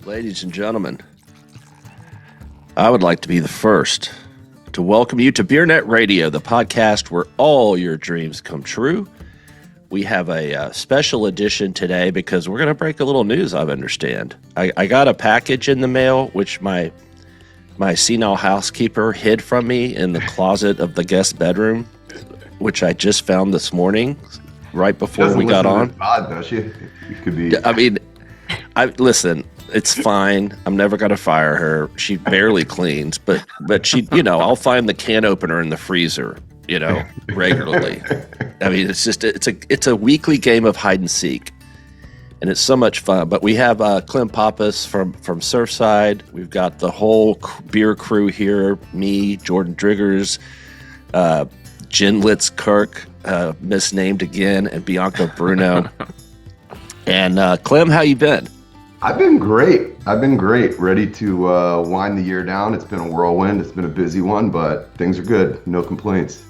Ladies and gentlemen, I would like to be the first to welcome you to BeerNet Radio, the podcast where all your dreams come true. We have a special edition today because we're going to break a little news, I understand. I got a package in the mail, which my senile housekeeper hid from me in the closet of the guest bedroom, which I just found this morning, right before we got on. Pod, does she? It could be. I mean, listen. It's fine. I'm never going to fire her. She barely cleans, but she, I'll find the can opener in the freezer, regularly. I mean, it's a weekly game of hide and seek, and it's so much fun. But we have Clement Pappas from Surfside. We've got the whole beer crew here. Me, Jordan Driggers, Jen Litz Kirk, misnamed again, and Bianca Bruno. And Clem, how you been? I've been great. Ready to wind the year down. It's been a whirlwind. It's been a busy one, but things are good. No complaints.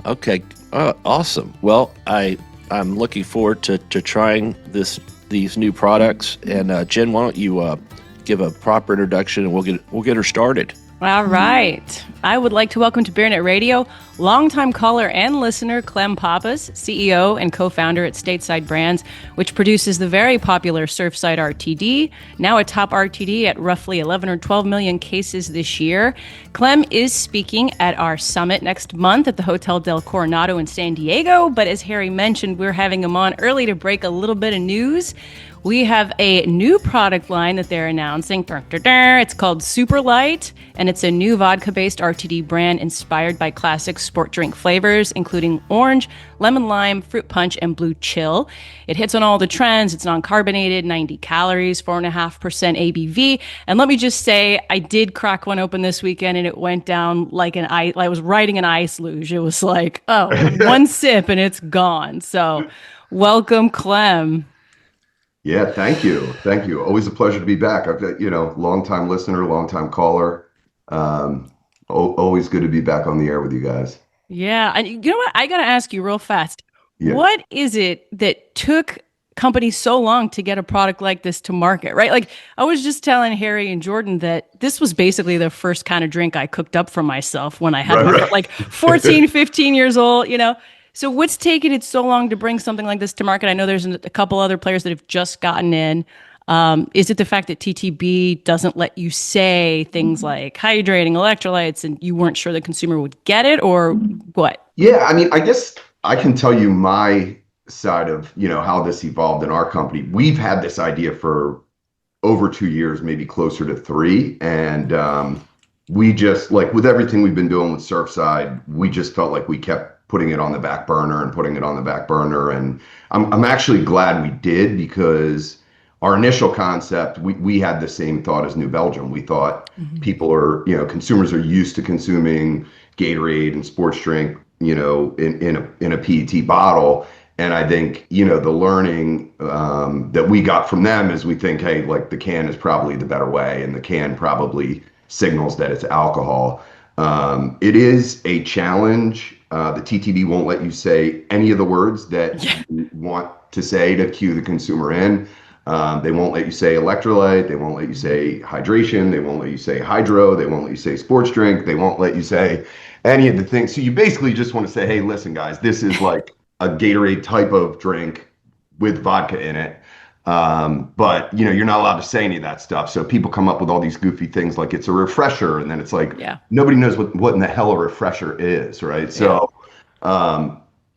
Okay, awesome. Well, I'm looking forward to trying these new products. And Jen, why don't you give a proper introduction, and we'll get her started. All right. I would like to welcome to BeerNet Radio longtime caller and listener Clement Pappas, CEO and co-founder at Stateside Brands, which produces the very popular Surfside RTD, now a top RTD at roughly 11 or 12 million cases this year. Clem is speaking at our summit next month at the Hotel del Coronado in San Diego, but as Harry mentioned, we're having him on early to break a little bit of news. We have a new product line that they're announcing. It's called Super Lyte, and it's a new vodka-based RTD brand inspired by classic sport drink flavors, including orange, lemon lime, fruit punch, and blue chill. It hits on all the trends. It's non-carbonated, 90 calories, 4.5% ABV. And let me just say, I did crack one open this weekend, and it went down like I was riding an ice luge. It was like, one sip, and it's gone. So welcome, Clem. Yeah, thank you. Always a pleasure to be back. I've got, long-time listener, long-time caller. Always good to be back on the air with you guys. Yeah. And you know what? I got to ask you real fast. Yeah. What is it that took companies so long to get a product like this to market, right? Like I was just telling Harry and Jordan that this was basically the first kind of drink I cooked up for myself when I had like 14, 15 years old, So what's taken it so long to bring something like this to market? I know there's a couple other players that have just gotten in. Is it the fact that TTB doesn't let you say things like hydrating, electrolytes, and you weren't sure the consumer would get it, or what? Yeah, I mean, I guess I can tell you my side of, how this evolved in our company. We've had this idea for over 2 years, maybe closer to 3. And we just, like with everything we've been doing with Surfside, we just felt like we kept putting it on the back burner. And I'm actually glad we did, because our initial concept, we had the same thought as New Belgium. We thought people are, consumers are used to consuming Gatorade and sports drink, in a PET bottle. And I think, the learning that we got from them is we think, hey, like the can is probably the better way, and the can probably signals that it's alcohol. It is a challenge. The TTB won't let you say any of the words that you want to say to cue the consumer in. They won't let you say electrolyte. They won't let you say hydration. They won't let you say hydro. They won't let you say sports drink. They won't let you say any of the things. So you basically just want to say, hey, listen, guys, this is like a Gatorade type of drink with vodka in it. But you're not allowed to say any of that stuff. So people come up with all these goofy things like it's a refresher, and then it's like, nobody knows what in the hell a refresher is, right? So,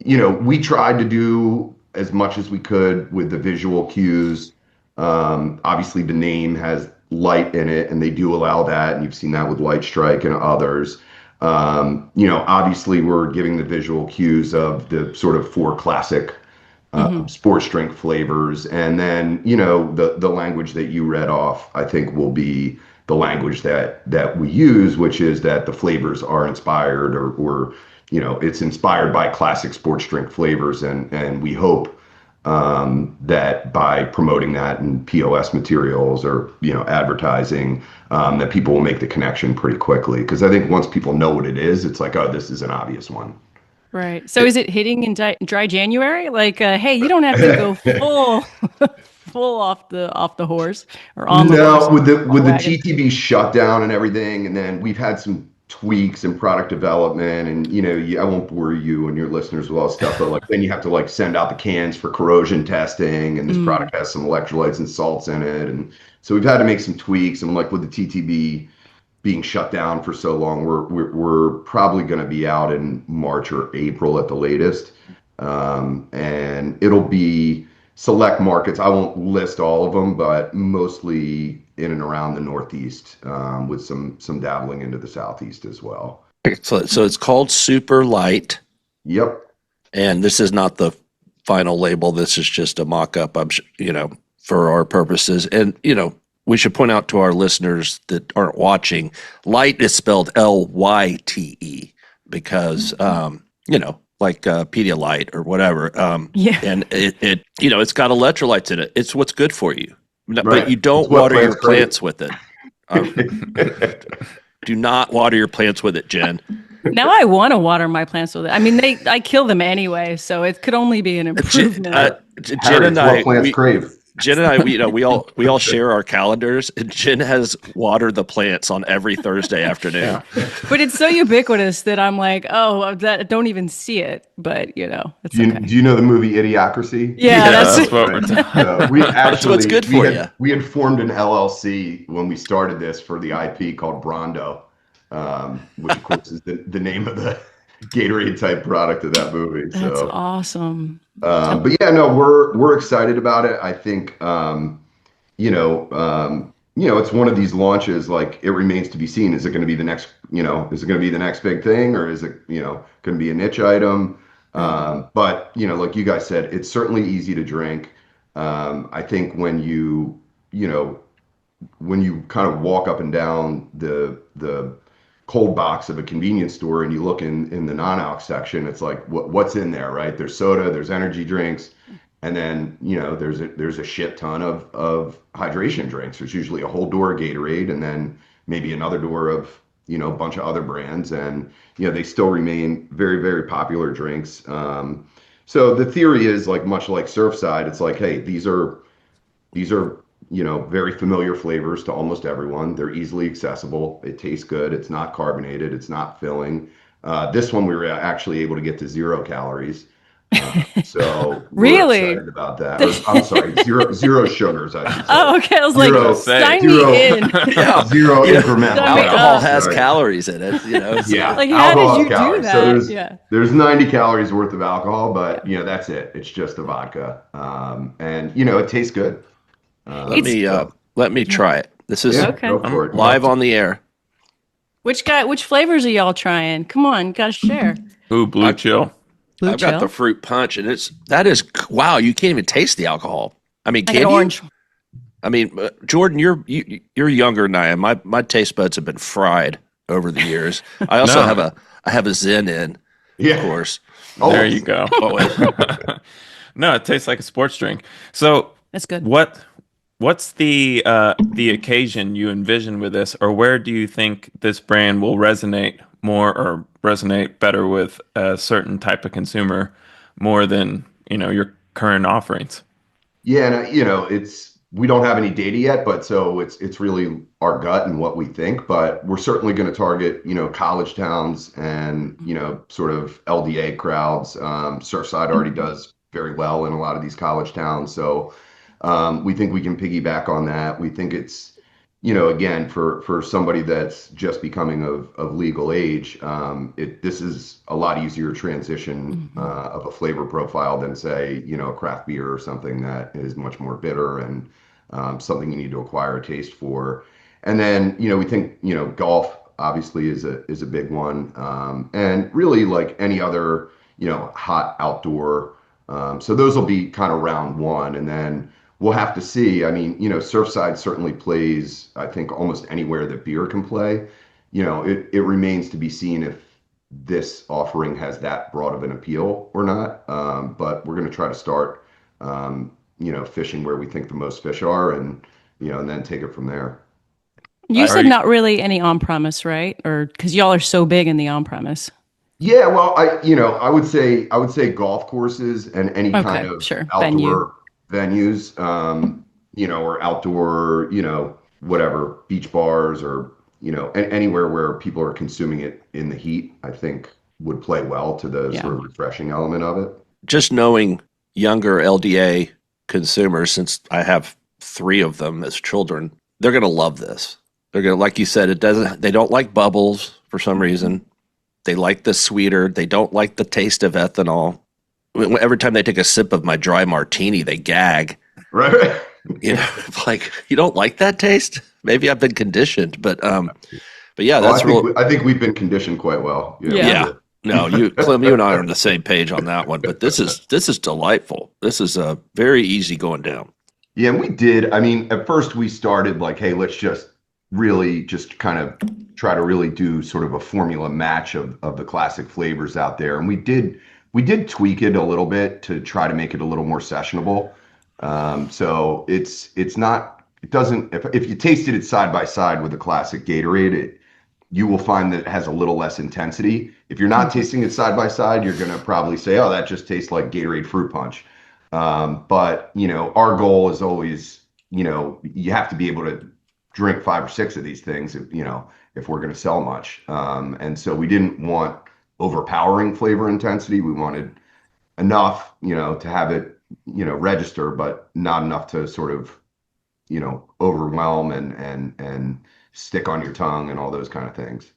we tried to do as much as we could with the visual cues. Obviously the name has Lyte in it, and they do allow that, and you've seen that with Lyte Strike and others. Obviously we're giving the visual cues of the sort of 4 classic sports drink flavors. And then, the language that you read off, I think will be the language that we use, which is that the flavors are inspired or it's inspired by classic sports drink flavors. And we hope that by promoting that in POS materials or, advertising, that people will make the connection pretty quickly. Because I think once people know what it is, it's like, oh, this is an obvious one. Right. So is it hitting in dry January? Like, hey, you don't have to go full off the horse or on the No, horse. with the wagon. TTB shutdown and everything, and then we've had some tweaks and product development, and I won't bore you and your listeners with all this stuff, but like then you have to like send out the cans for corrosion testing, and this product has some electrolytes and salts in it, and so we've had to make some tweaks, and like with the TTB being shut down for so long, we're probably going to be out in March or April at the latest, and it'll be select markets. I won't list all of them, but mostly in and around the Northeast, with some dabbling into the Southeast as well. So it's called Super Lyte, Yep. and this is not the final label. This is just a mock-up. For our purposes, and we should point out to our listeners that aren't watching, Lyte is spelled Lyte because like Pedialyte or whatever. Yeah. And it's got electrolytes in it. It's what's good for you. Right. But you don't It's what water your plants plants with it. Do not water your plants with it, Jen. Now I want to water my plants with it. I mean, I kill them anyway, so it could only be an improvement. Jen Harry, and it's what I, plants crave. Jen and I, we all share our calendars, and Jen has watered the plants on every Thursday afternoon. But it's so ubiquitous that I'm like, oh, don't even see it. But it's okay. Do you know the movie Idiocracy? Yeah, that's what we're talking. We actually what's good for you. We had formed an LLC when we started this for the IP called Brondo, which of course is the name of the Gatorade type product of that movie. That's awesome. But yeah, no, we're excited about it. I think it's one of these launches. Like, it remains to be seen. Is it going to be the next? Is it going to be the next big thing, or is it going to be a niche item? But like you guys said, it's certainly easy to drink. I think when you kind of walk up and down the cold box of a convenience store and you look in the non-alc section, it's like, what's in there, right? There's soda, there's energy drinks, and then there's a shit ton of hydration drinks. There's usually a whole door of Gatorade, and then maybe another door of a bunch of other brands, and they still remain very, very popular drinks. So the theory is, like, much like Surfside, it's like, hey, these are very familiar flavors to almost everyone. They're easily accessible. It tastes good. It's not carbonated. It's not filling. This one we were actually able to get to 0 calories. So Really? we're excited about that. I'm sorry, zero sugars, I should say. Oh, okay. I was Zero- like, sign zero- me in. Zero incremental. Sign me Alcohol up. has Sorry. calories in it. Yeah. Like, how alcohol did you do calories. that? So there's 90 calories worth of alcohol, but that's it. It's just a vodka. And it tastes good. Let me try it. This is Okay. Go for it. live on the air. Which flavors are y'all trying? Come on, gotta share. Ooh, Blue Chill. Blue I've got Chill? the fruit punch, and wow. You can't even taste the alcohol. I mean, I can got you? orange. I mean, Jordan, you're younger than I am. My taste buds have been fried over the years. I also No. have a Zen in, Yeah. of course. Oh, There you go. Always. No, it tastes like a sports drink. So That's good. what's the occasion you envision with this, or where do you think this brand will resonate more or resonate better with a certain type of consumer more than your current offerings? Yeah, and we don't have any data yet, but so it's really our gut and what we think. But we're certainly going to target college towns and sort of LDA crowds. Surfside already does very well in a lot of these college towns, so we think we can piggyback on that. We think it's again, for somebody that's just becoming of legal age, this is a lot easier transition of a flavor profile than, say, a craft beer or something that is much more bitter and something you need to acquire a taste for. And then we think golf obviously is a big one, and really like any other hot outdoor. So those will be kind of round one, and then we'll have to see. I mean, Surfside certainly plays, I think, almost anywhere that beer can play. It remains to be seen if this offering has that broad of an appeal or not. But we're going to try to start, fishing where we think the most fish are, and then take it from there. You said not really any on-premise, right? Or because y'all are so big in the on-premise. Yeah, well, I would say golf courses and any kind of sure. outdoor venues. or outdoor, whatever, beach bars or, anywhere where people are consuming it in the heat, I think would play well to the Yeah. sort of refreshing element of it. Just knowing younger LDA consumers, since I have three of them as children, they're going to love this. They're going to, like you said, they don't like bubbles for some reason. They like the sweeter. They don't like the taste of ethanol. Every time they take a sip of my dry martini, they gag. Right. Like, you don't like that taste? Maybe I've been conditioned, but yeah, Well, that's real. I think we've been conditioned quite well. Yeah. No, Clem, you and I are on the same page on that one. But this is delightful. This is very easy going down. Yeah, and we did. I mean, at first we started like, hey, let's just really just kind of try to really do sort of a formula match of the classic flavors out there. And we did tweak it a little bit to try to make it a little more sessionable. So it's not, it doesn't, if you tasted it side by side with the classic Gatorade, you will find that it has a little less intensity. If you're not tasting it side by side, you're going to probably say, oh, that just tastes like Gatorade Fruit Punch. But, our goal is always, you have to be able to drink 5 or 6 of these things, if we're going to sell much. And so we didn't want overpowering flavor intensity. We wanted enough, to have it, register, but not enough to sort of, overwhelm and stick on your tongue and all those kind of things.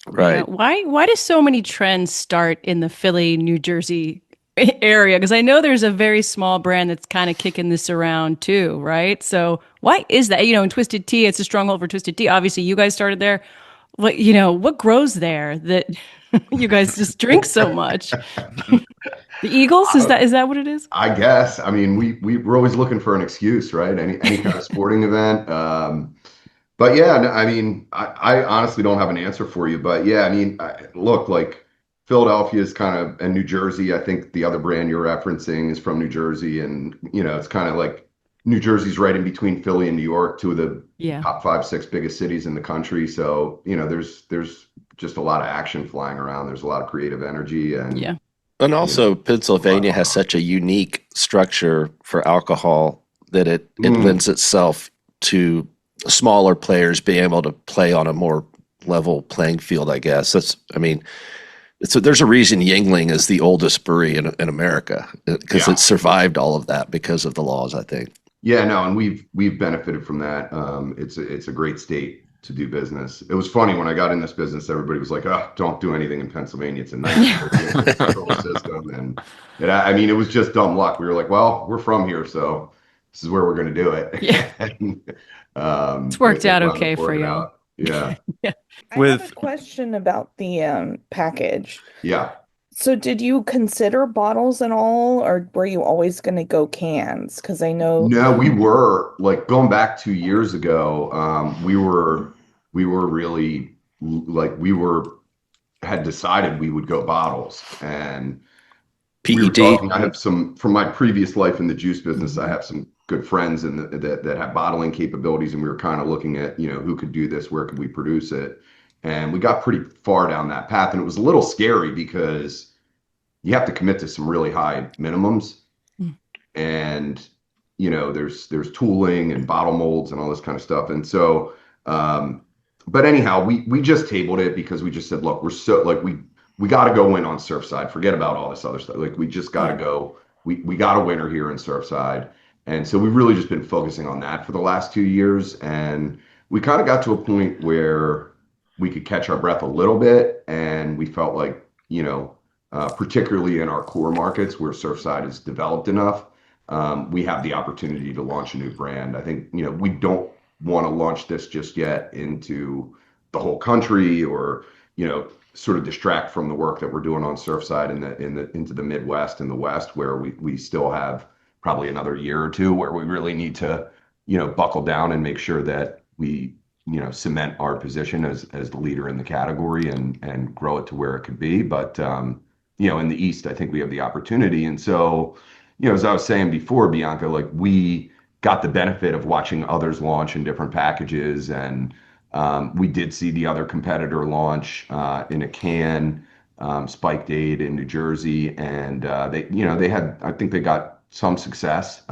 Right. Yeah. Why do so many trends start in the Philly, New Jersey area? Because I know there's a very small brand that's kind of kicking this around too, right? So why is that? In Twisted Tea, it's a stronghold for Twisted Tea. Obviously, you guys started there. What grows there that you guys just drink so much? The Eagles? Is that what it is? I guess. I mean, we're always looking for an excuse, right? Any kind of sporting event. But yeah, no, I mean, I honestly don't have an answer for you. But yeah, I mean, look, like Philadelphia is kind of, and New Jersey, I think the other brand you're referencing is from New Jersey. And, it's kind of like New Jersey's right in between Philly and New York, two of the top 5, 6 biggest cities in the country. So, there's just a lot of action flying around. There's a lot of creative energy. And And also, Pennsylvania has such a unique structure for alcohol that it lends itself to smaller players being able to play on a more level playing field, I guess. There's a reason Yingling is the oldest brewery in America, because it survived all of that because of the laws, I think. Yeah, no, and we've benefited from that. It's a great state to do business. It was funny when I got in this business, everybody was like, "Oh, don't do anything in Pennsylvania. It's a nightmare control system." And it was just dumb luck. We were like, "Well, we're from here, so this is where we're going to do it." Yeah. It's worked out okay for you. Yeah. Yeah. I have a question about the package. Yeah. So did you consider bottles at all, or were you always going to go cans? Because I know. No, we were like going back 2 years ago. We were really like had decided we would go bottles, and we were PET. talking. I have some from my previous life in the juice business. I have some good friends that have bottling capabilities, and we were kind of looking at who could do this, where could we produce it. And we got pretty far down that path, and it was a little scary because you have to commit to some really high minimums, and there's tooling and bottle molds and all this kind of stuff. And so, but anyhow, we just tabled it because we just said, look, we're so like we got to go win on Surfside. Forget about all this other stuff. Like we just got to go. We got a winner here in Surfside, and so we've really just been focusing on that for the last 2 years, and we kind of got to a point where we could catch our breath a little bit, and we felt like, particularly in our core markets where Surfside is developed enough, we have the opportunity to launch a new brand. I think, we don't want to launch this just yet into the whole country or, sort of distract from the work that we're doing on Surfside into the Midwest and the West, where we still have probably another year or two where we really need to, buckle down and make sure that we cement our position as the leader in the category and grow it to where it could be. But, in the East, I think we have the opportunity. And so, as I was saying before, Bianca, like we got the benefit of watching others launch in different packages. And we did see the other competitor launch in a can, Spiked Aid in New Jersey. And they had, I think they got some success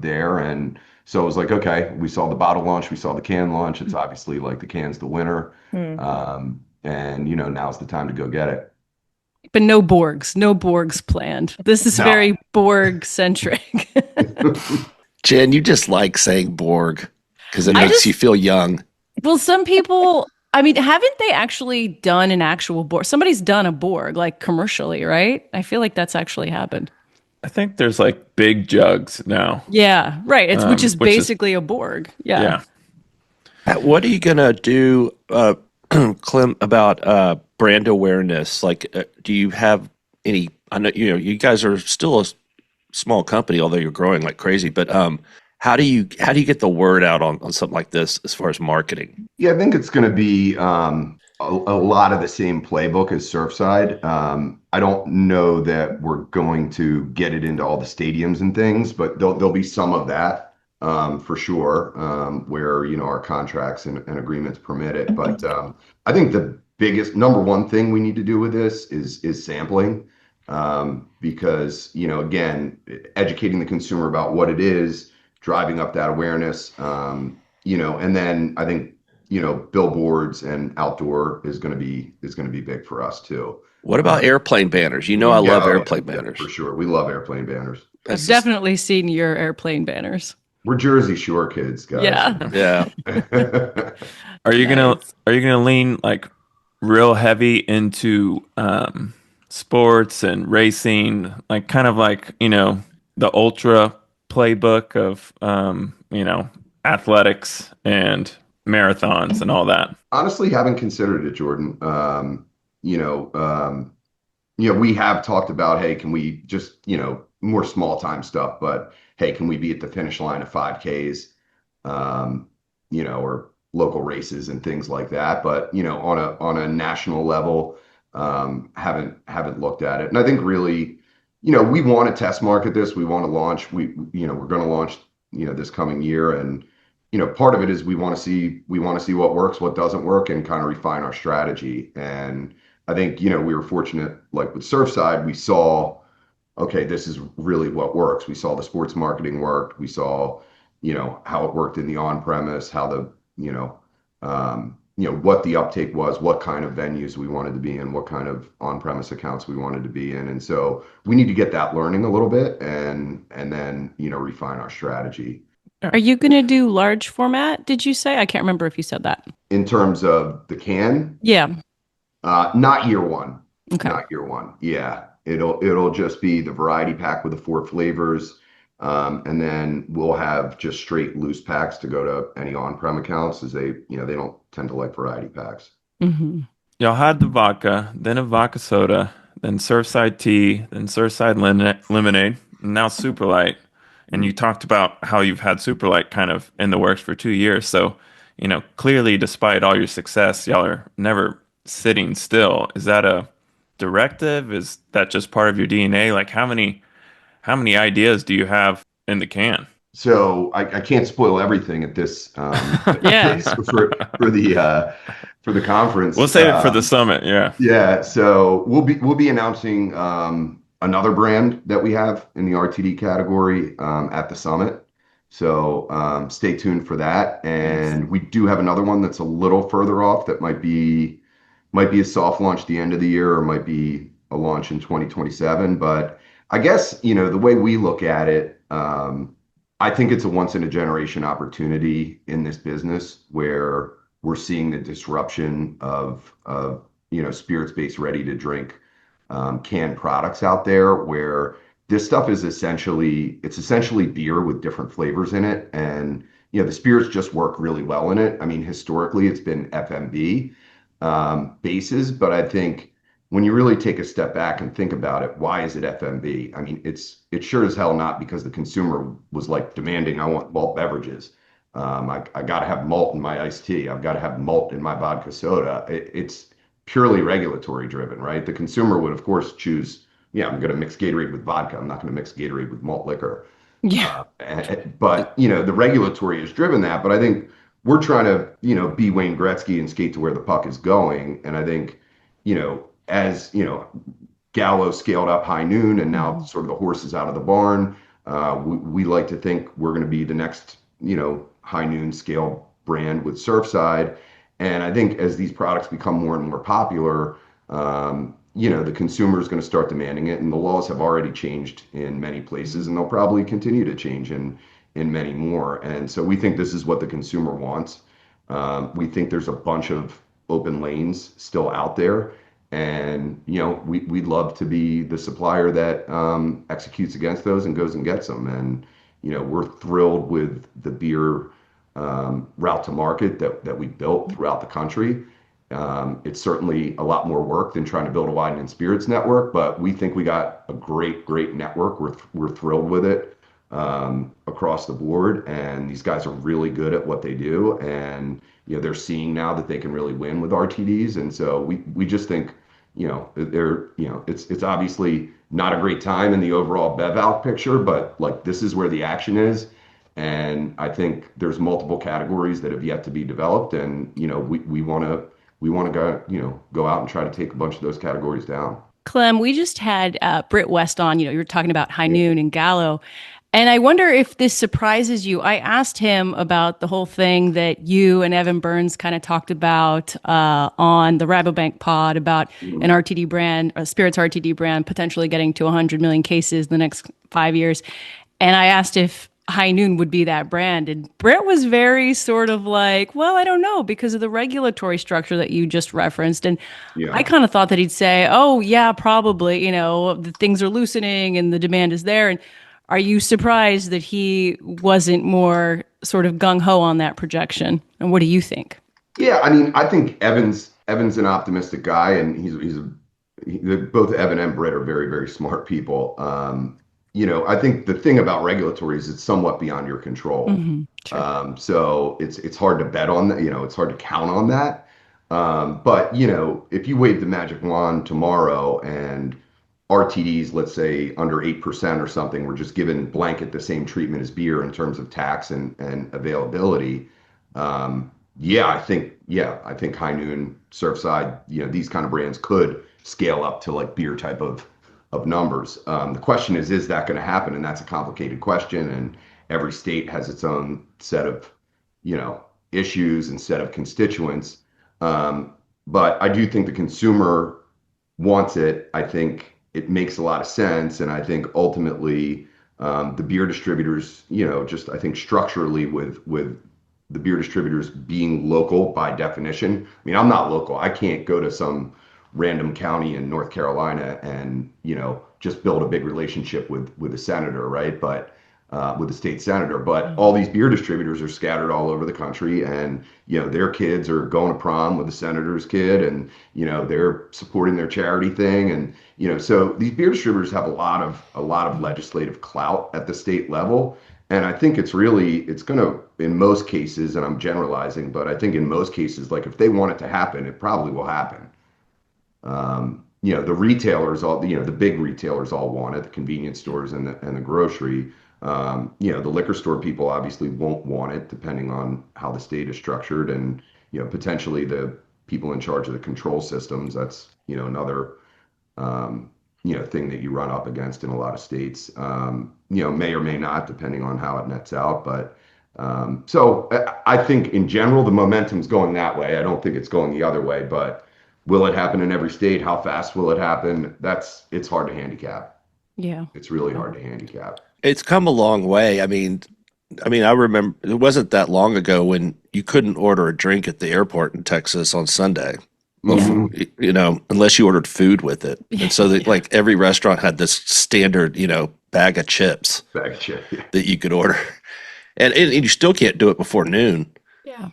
there. And So it was like, okay, we saw the bottle launch, we saw the can launch. It's obviously like the can's the winner. Hmm. And now's the time to go get it. But no Borgs planned. This is No. very Borg centric. Jen, you just like saying Borg because it I makes just- you feel young. Well, some people, I mean, haven't they actually done an actual Borg? Somebody's done a Borg, like commercially, right? I feel like that's actually happened. I think there's like big jugs now. Yeah, right. It's which is Which is basically a Borg. Yeah. yeah. What are you gonna do, Clem, about brand awareness? Like, do you have any? I know you guys are still a small company, although you're growing like crazy. But how do you get the word out on something like this as far as marketing? Yeah, I think it's going to be a lot of the same playbook as Surfside. I don't know that we're going to get it into all the stadiums and things, but there'll be some of that for sure, where our contracts and agreements permit it. But I think the biggest number one thing we need to do with this is sampling, because again, educating the consumer about what it is, driving up that awareness, and then I think billboards and outdoor is going to be big for us too. What about airplane banners? I love airplane Yeah, banners. for sure. We love airplane banners. I've That's just- definitely seen your airplane banners. We're Jersey Shore kids, guys. Yeah. yeah. Are you Nice. gonna lean like real heavy into sports and racing, like kind of like the ultra playbook of athletics and marathons and all that? Honestly, haven't considered it, Jordan. We have talked about, hey, can we just, more small time stuff, but hey, can we be at the finish line of 5Ks, or local races and things like that? But, on a national level, haven't looked at it. And I think really, we want to test market this. We want to launch. We're going to launch, this coming year. And, part of it is we want to see what works, what doesn't work, and kind of refine our strategy. And I think, we were fortunate, like with Surfside, we saw, okay, this is really what works. We saw the sports marketing worked. We saw, how it worked in the on-premise, how the, what the uptake was, what kind of venues we wanted to be in, what kind of on-premise accounts we wanted to be in. And so we need to get that learning a little bit and then, refine our strategy. Are you going to do large format? Did you say? I can't remember if you said that. In terms of the can, Yeah. not year one. Okay. Not year one. Yeah. It'll just be the variety pack with the 4 flavors. And then we'll have just straight loose packs to go to any on-prem accounts, as they don't tend to like variety packs. Mm-hmm. Y'all had the vodka, then a vodka soda, then Surfside tea, then Surfside lemonade, and now Super Light. And you talked about how you've had Super Light kind of in the works for 2 years. So, clearly, despite all your success, y'all are never sitting still. Is that a directive? Is that just part of your DNA? Like, how many ideas do you have in the can? So I can't spoil everything at this Yeah. for the conference. We'll save it for the summit. Yeah. Yeah, so we'll be announcing another brand that we have in the RTD category at the summit. So stay tuned for that. And we do have another one that's a little further off that might be a soft launch at the end of the year, or might be a launch in 2027. But I guess, the way we look at it, I think it's a once in a generation opportunity in this business, where we're seeing the disruption of spirits-based ready to drink canned products out there, where this stuff is essentially beer with different flavors in it. And the spirits just work really well in it. I mean, historically it's been FMB bases, but I think when you really take a step back and think about it, why is it FMB? I mean, it's sure as hell not because the consumer was like demanding, I want malt beverages. I got to have malt in my iced tea. I've got to have malt in my vodka soda. It's purely regulatory driven, right? The consumer would, of course, choose, yeah, I'm going to mix Gatorade with vodka. I'm not going to mix Gatorade with malt liquor. Yeah. But, the regulatory has driven that. But I think we're trying to, be Wayne Gretzky and skate to where the puck is going. And I think, as, Gallo scaled up High Noon and now sort of the horse is out of the barn, we like to think we're going to be the next, high noon scale brand with Surfside. And I think as these products become more and more popular, the consumer is going to start demanding it, and the laws have already changed in many places, and they'll probably continue to change in many more. And so we think this is what the consumer wants. We think there's a bunch of open lanes still out there, and we'd love to be the supplier that executes against those and goes and gets them. And we're thrilled with the beer route to market that we built throughout the country. It's certainly a lot more work than trying to build a wine and spirits network, but we think we got a great network. We're thrilled with it across the board, and these guys are really good at what they do, and they're seeing now that they can really win with RTDs, and so we just think it's obviously not a great time in the overall bev-alc picture, but like this is where the action is. And I think there's multiple categories that have yet to be developed, and we want to go out and try to take a bunch of those categories down. Clem, we just had Britt West on. You were talking about High Noon and Gallo. And I wonder if this surprises you. I asked him about the whole thing that you and Evan Burns kind of talked about on the Rabobank pod about an RTD brand, a spirits RTD brand, potentially getting to 100 million cases in the next 5 years. And I asked if High Noon would be that brand. And Britt was very sort of like, well, I don't know, because of the regulatory structure that you just referenced. And I kind of thought that he'd say, oh, yeah, probably, the things are loosening and the demand is there. And are you surprised that he wasn't more sort of gung-ho on that projection? And what do you think? Yeah, I mean, I think Evan's an optimistic guy, and both Evan and Britt are very, very smart people. I think the thing about regulatory is it's somewhat beyond your control. Mm-hmm. Sure. So it's hard to bet on that. It's hard to count on that. But if you wave the magic wand tomorrow and RTDs, let's say under 8% or something, we're just given blanket the same treatment as beer in terms of tax and availability. I think High Noon, Surfside, these kind of brands could scale up to like beer type of numbers. The question is that going to happen? And that's a complicated question. And every state has its own set of, issues and set of constituents. But I do think the consumer wants it. I think it makes a lot of sense. And I think ultimately the beer distributors, I think structurally with the beer distributors being local by definition. I mean, I'm not local. I can't go to some random county in North Carolina and, just build a big relationship with a senator, right? But with the state senator. But all these beer distributors are scattered all over the country, and their kids are going to prom with the senator's kid, and they're supporting their charity thing, and so these beer distributors have a lot of legislative clout at the state level. And I think it's going to, in most cases, and I'm generalizing, but I think in most cases, like if they want it to happen, it probably will happen. The retailers, the big retailers all want it, the convenience stores and the grocery. The liquor store people obviously won't want it, depending on how the state is structured, and potentially the people in charge of the control systems. That's another thing that you run up against in a lot of states. May or may not, depending on how it nets out. But so I think in general the momentum's going that way. I don't think it's going the other way. But will it happen in every state? How fast will it happen? It's hard to handicap. Yeah, it's really hard to handicap. It's come a long way. I mean, I remember it wasn't that long ago when you couldn't order a drink at the airport in Texas on Sunday, unless you ordered food with it. And so like every restaurant had this standard, bag of chips that you could order, and you still can't do it before noon. Yeah.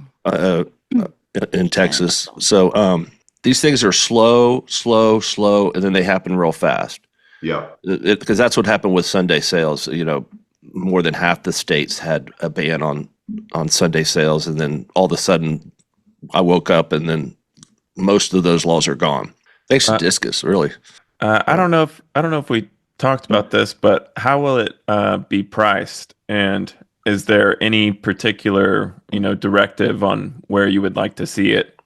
In Texas. So these things are slow, and then they happen real fast. Yeah, because that's what happened with Sunday sales. More than half the states had a ban on Sunday sales, and then all of a sudden, I woke up, and then most of those laws are gone. Thanks to Discus, really. I don't know if we talked about this, but how will it be priced? And is there any particular directive on where you would like to see it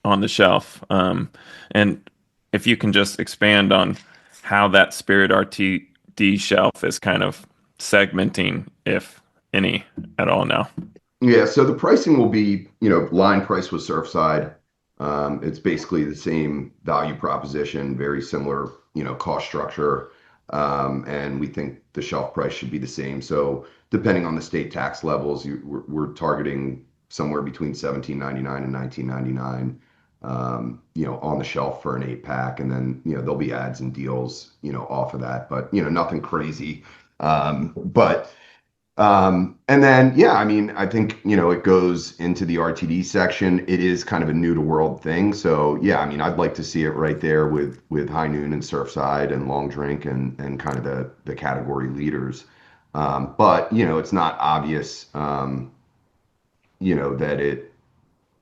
on the shelf? And if you can just expand on how that spirit RTD shelf is kind of segmenting, if any, at all now. Yeah, so the pricing will be, line price with Surfside. It's basically the same value proposition, very similar, cost structure. And we think the shelf price should be the same. So depending on the state tax levels, we're targeting somewhere between 17.99 and 19.99, on the shelf for an 8 pack. And then, there'll be ads and deals, off of that, but, nothing crazy. But and then, yeah, I mean, I think, it goes into the RTD section. It is kind of a new to world thing. So, yeah, I mean, I'd like to see it right there with High Noon and Surfside and Long Drink and kind of the category leaders. But, it's not obvious, that it,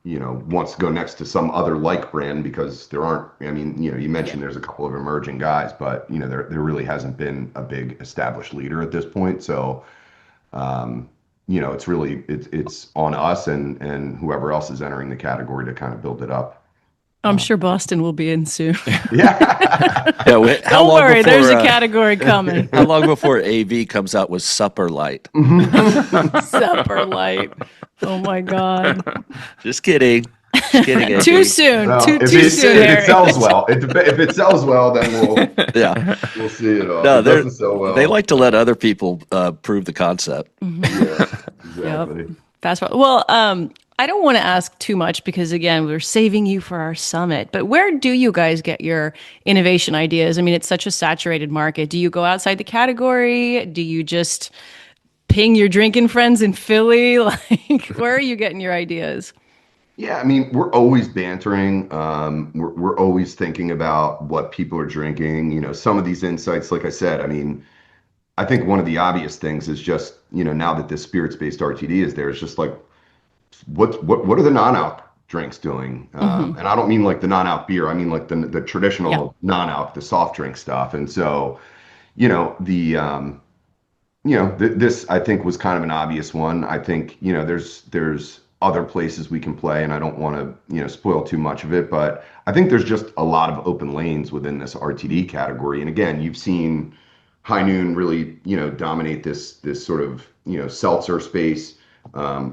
wants to go next to some other like brand because there aren't, I mean, you Yeah. mentioned there's a couple of emerging guys, but, there really hasn't been a big established leader at this point. So, um, it's really it's on us and whoever else is entering the category to kind of build it up. I'm sure Boston will be in soon. Yeah. Yeah, wait, how Don't long worry, there's before a category coming. how long before AV comes out with Supper Light? Supper Light. Oh my God. Just kidding. Just kidding, Too AV. soon. Well, Too if soon, it Harry. sells well, if it sells well, then Yeah. we'll see it all. No, If it doesn't sell they well, like to let other people prove the concept. yeah, Yep. exactly. Fast forward. Well, I don't want to ask too much because again, we're saving you for our summit. But where do you guys get your innovation ideas? I mean, it's such a saturated market. Do you go outside the category? Do you just ping your drinking friends in Philly? Like, where are you getting your ideas? Yeah, I mean, we're always bantering. We're always thinking about what people are drinking. Some of these insights, like I said, I mean, I think one of the obvious things is just, now that this spirits-based RTD is there, it's just like, what are the non-alc drinks doing? Hmm. And I don't mean like the non-alc beer. I mean like the Yeah. traditional non-alc, the soft drink stuff. And so, the this I think was kind of an obvious one. I think, there's other places we can play, and I don't want to, spoil too much of it, but I think there's just a lot of open lanes within this RTD category. And again, you've seen High Noon really, dominate this sort of, seltzer space.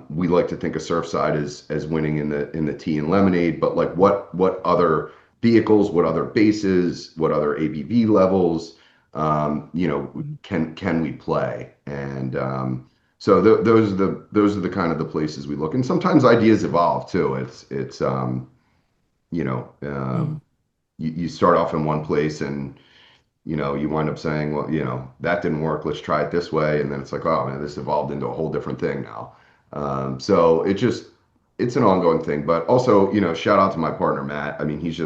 We like to think of Surfside as winning in the tea and lemonade, but like what other vehicles, what other bases, what other ABV levels, can we play? And so those are the kind of the places we look. And sometimes ideas evolve too. It's you know Mm. you start off in one place and you wind up saying, well, that didn't work. Let's try it this way. And then it's like, oh man, this evolved into a whole different thing now. So it's an ongoing thing, but also, shout out to my partner, Matt. I mean, he's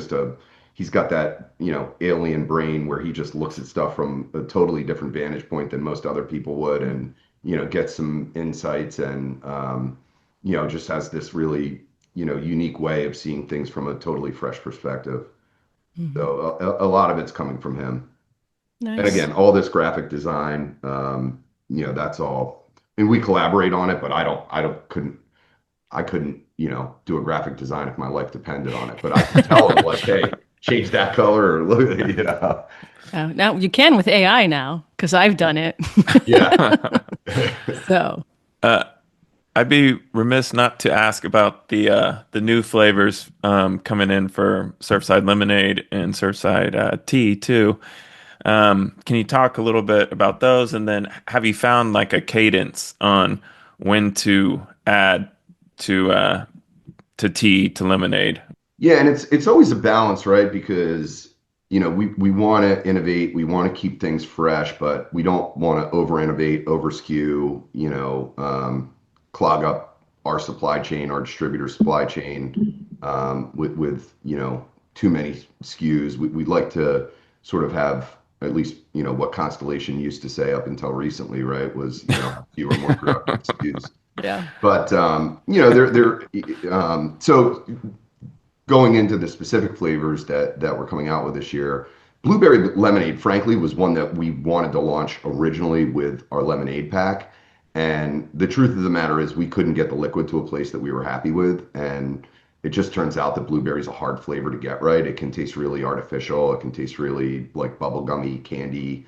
got that, alien brain where he just looks at stuff from a totally different vantage point than most other people would and, gets some insights and, just has this really, unique way of seeing things from a totally fresh perspective. Mhm. So a lot of it's coming from him. And Nice. again, all this graphic design, that's all, and we collaborate on it, but I couldn't, do a graphic design if my life depended on it. But I can tell him like, hey, change that color or look, Now you can with AI now because I've done it. yeah. So, Uh, I'd be remiss not to ask about the new flavors coming in for Surfside Lemonade and Surfside Tea too. Can you talk a little bit about those, and then have you found like a cadence on when to add to tea to lemonade? Yeah, and it's always a balance, right? Because we want to innovate, we want to keep things fresh, but we don't want to over innovate, over skew, clog up our supply chain, our distributor supply chain, with too many SKUs. We'd like to sort of have at least what Constellation used to say up until recently, right? Was fewer more productive SKUs. yeah. But so going into the specific flavors that we're coming out with this year, blueberry lemonade, frankly, was one that we wanted to launch originally with our lemonade pack. And the truth of the matter is, we couldn't get the liquid to a place that we were happy with, and it just turns out that blueberry is a hard flavor to get right. It can taste really artificial. It can taste really like bubblegummy candy.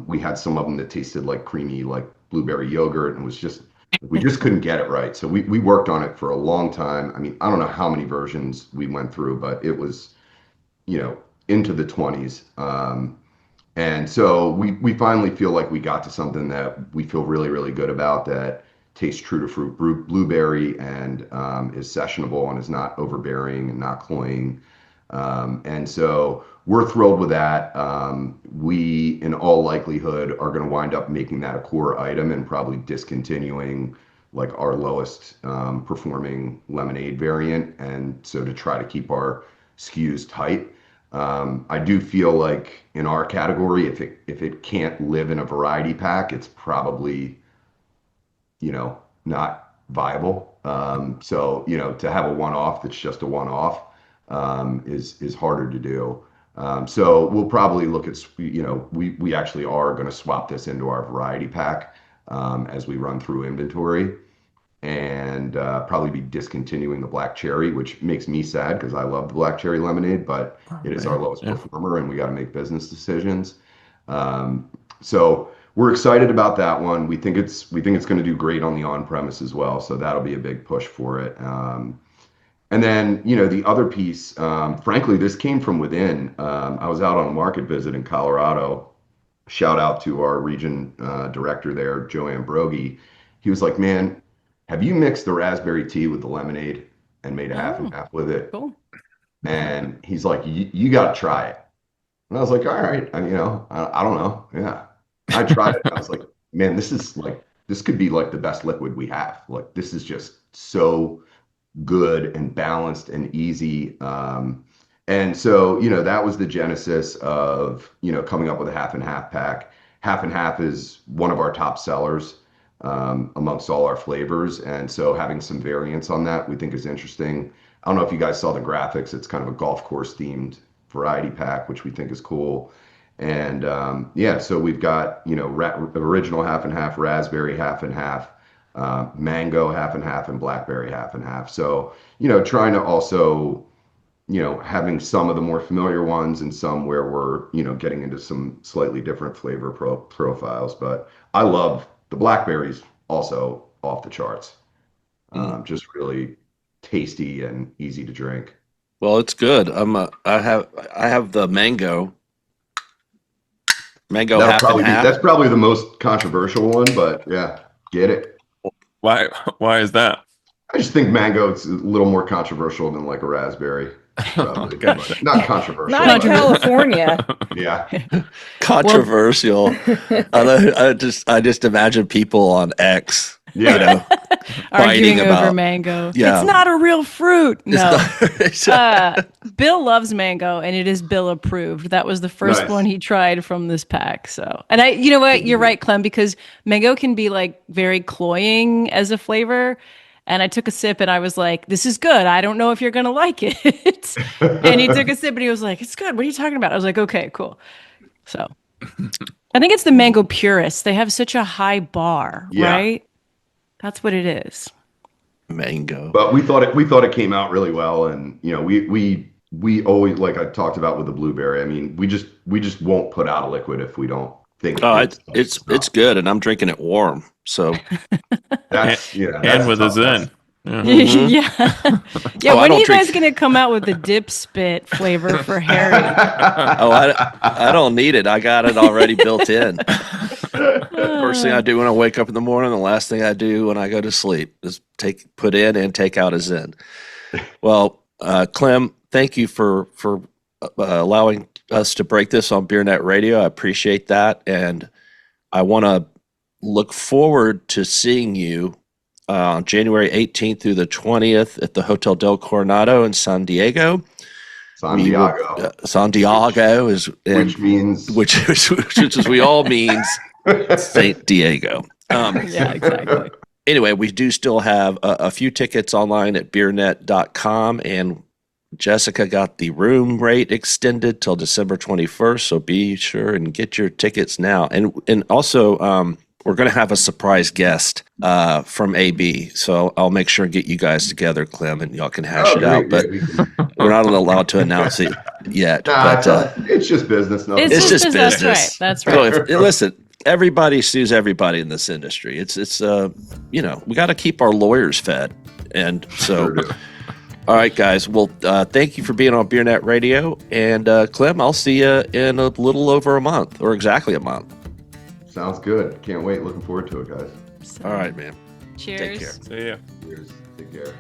We had some of them that tasted like creamy, like blueberry yogurt, and it was just We just couldn't get it right. So we worked on it for a long time. I mean, I don't know how many versions we went through, but it was, into the 20s. And so we finally feel like we got to something that we feel really, really good about, that tastes true to fruit blueberry, and is sessionable and is not overbearing and not cloying. And so we're thrilled with that. We, in all likelihood, are going to wind up making that a core item and probably discontinuing like our lowest performing lemonade variant. And so to try to keep our SKUs tight. I do feel like in our category, if it can't live in a variety pack, it's probably, not viable. So, to have a one-off that's just a one-off is harder to do. So we'll probably look at, we actually are going to swap this into our variety pack as we run through inventory, and probably be discontinuing the black cherry, which makes me sad because I love the black cherry lemonade, but it is our lowest performer, and we got to make business decisions. So we're excited about that one. We think it's going to do great on the on-premise as well, so that'll be a big push for it. And then, the other piece, frankly, this came from within. I was out on a market visit in Colorado. Shout out to our region director there, Joanne Brogy. He was like, man, have you mixed the raspberry tea with the lemonade and made a half and half with it? Cool. And he's like, you got to try it. And I was like, all right, I don't know. Yeah. I tried it. And I was like, man, this could be like the best liquid we have. Like, this is just so good and balanced and easy. And so, that was the genesis of, coming up with a half and half pack. Half and half is one of our top sellers amongst all our flavors. And so having some variants on that we think is interesting. I don't know if you guys saw the graphics. It's kind of a golf course themed variety pack, which we think is cool. And so we've got, original half and half, raspberry half and half, mango half and half, and blackberry half and half. So, trying to also, having some of the more familiar ones and some where we're, getting into some slightly different flavor profiles. But I love the blackberries, also off the charts. Just really tasty and easy to drink. Well, it's good. I have the mango. Mango half and half. That's probably the most controversial one, but yeah, get it. Why is that? I just think mango is a little more controversial than like a raspberry. Probably, Gotcha. not controversial. Not in but California. yeah. Controversial. I just imagine people on X, Yeah. Arguing fighting over about mango. Yeah. It's not a real fruit. No. It's not- Bill loves mango, and it is Bill approved. That was the first Nice. one he tried from this pack. So, and you know what? You're right, Clem, because mango can be like very cloying as a flavor. And I took a sip and I was like, this is good. I don't know if you're going to like it. And he took a sip and he was like, it's good. What are you talking about? I was like, okay, cool. So I think it's the mango purists. They have such a high bar, Yeah. right? That's what it is. mango. But we thought it came out really well, and we always, like I talked about with the blueberry. I mean, we just won't put out a liquid if we don't think. Oh, it's good, and I'm drinking it warm. So that's And with a tough. Zen. Yeah. yeah. Oh, I When are don't you guys drink- going to come out with the dip spit flavor for Harry? oh, I don't need it. I got it already built in. First thing I do when I wake up in the morning, the last thing I do when I go to sleep is put in and take out a Zen. Well, Clem, thank you for allowing us to break this on BeerNet Radio. I appreciate that, and I want to look forward to seeing you on January 18th through the 20th at the Hotel del Coronado in San Diego. Santiago, Santiago which as we all means Saint Diego. Yeah, exactly. Anyway, we do still have a few tickets online at beernet.com, and Jessica got the room rate extended till December 21st, so be sure and get your tickets now. And also, we're going to have a surprise guest from AB, so I'll make sure and get you guys together, Clem, and y'all can hash it out. But we're not allowed to announce it yet. Nah, it's just business. No, It's just business. That's right. So listen, everybody sues everybody in this industry. It's we got to keep our lawyers fed, and so. Sure do. All right, guys. Well, thank you for being on BeerNet Radio, and Clem, I'll see you in a little over a month, or exactly a month. Sounds good. Can't wait. Looking forward to it, guys. All right, man. Cheers. Take care. See ya. Cheers. Take care.